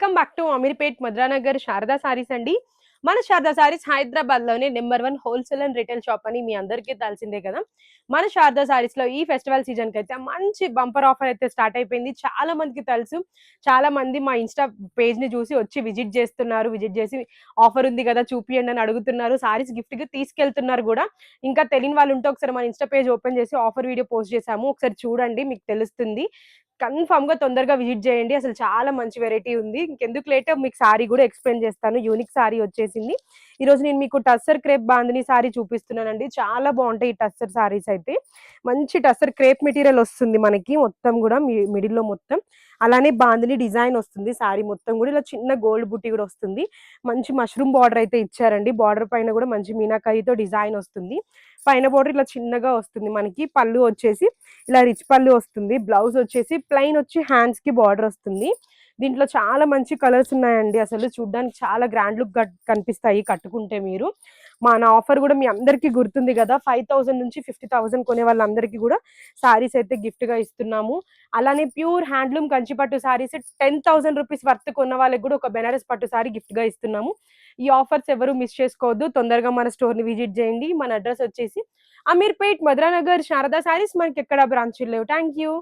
Welcome back to Ameerpet Madhuranagar Sharada sarees అండి. మన Sharada sarees Hyderabad లోనే number 1 wholesale and retail shop అని మీ అందరికీ తెలిసిందే కదా. మన శారదా సారీస్ లో ఈ ఫెస్టివల్ సీజన్ కి అయితే మంచి బంపర్ ఆఫర్ అయితే స్టార్ట్ అయిపోయింది. చాలా మందికి తెలుసు, చాలా మంది మా ఇన్స్టా పేజ్ ని చూసి వచ్చి విజిట్ చేస్తున్నారు. విజిట్ చేసి ఆఫర్ ఉంది కదా చూపియండి అని అడుగుతున్నారు. సారీస్ గిఫ్ట్ గా తీసుకెళ్తున్నారు కూడా. ఇంకా తెలియని వాళ్ళు ఉంటే ఒకసారి మన ఇన్స్టా పేజ్ ఓపెన్ చేసి ఆఫర్ వీడియో పోస్ట్ చేసాము, ఒకసారి చూడండి, మీకు తెలుస్తుంది. కన్ఫర్మ్ గా తొందరగా విజిట్ చేయండి. అసలు చాలా మంచి వెరైటీ ఉంది. ఇంకెందుకు లేట్, మీకు సారీ కూడా ఎక్స్ప్లెయిన్ చేస్తాను. యూనిక్ సారీ వచ్చేసింది. ఈ రోజు నేను మీకు టస్సర్ క్రేప్ బాందిని సారీ చూపిస్తున్నానండి. చాలా బాగుంటాయి ఈ టస్సర్ సారీస్ అయితే. మంచి టస్సర్ క్రేప్ మెటీరియల్ వస్తుంది మనకి మొత్తం కూడా, మిడిల్ లో మొత్తం. అలానే బాందిని డిజైన్ వస్తుంది. సారీ మొత్తం కూడా ఇలా చిన్న గోల్డ్ బుట్టి కూడా వస్తుంది. మంచి మష్రూమ్ బార్డర్ అయితే ఇచ్చారండి. బార్డర్ పైన కూడా మంచి మీనాకారితో డిజైన్ వస్తుంది. పైన బార్డర్ ఇలా చిన్నగా వస్తుంది మనకి. పళ్ళు వచ్చేసి ఇలా రిచ్ పళ్ళు వస్తుంది. బ్లౌజ్ వచ్చేసి ప్లెయిన్ వచ్చి హ్యాండ్స్ కి బార్డర్ వస్తుంది. దీంట్లో చాలా మంచి కలర్స్ ఉన్నాయండి. అసలు చూడడానికి చాలా గ్రాండ్ లుక్ కనిపిస్తాయి కట్టుకుంటే మీరు. మన ఆఫర్ కూడా మీ అందరికీ గుర్తుంది కదా, 5000 నుంచి 50,000 కొనే వాళ్ళందరికీ కూడా సారీస్ అయితే గిఫ్ట్ గా ఇస్తున్నాము. అలానే ప్యూర్ హ్యాండ్లూమ్ కంచి పట్టు సారీస్ 10,000 రూపీస్ వర్త్ కొన్న వాళ్ళకి కూడా ఒక బెనారస్ పట్టు సారీ గిఫ్ట్ గా ఇస్తున్నాము. ఈ ఆఫర్స్ ఎవరు మిస్ చేసుకోవద్దు. తొందరగా మన స్టోర్ ని విజిట్ చేయండి. మన అడ్రస్ వచ్చేసి అమీర్పేట్ మద్రానగర్ శారదా సారీస్. మనకి ఎక్కడ బ్రాంచ్ లేవు. Thank you.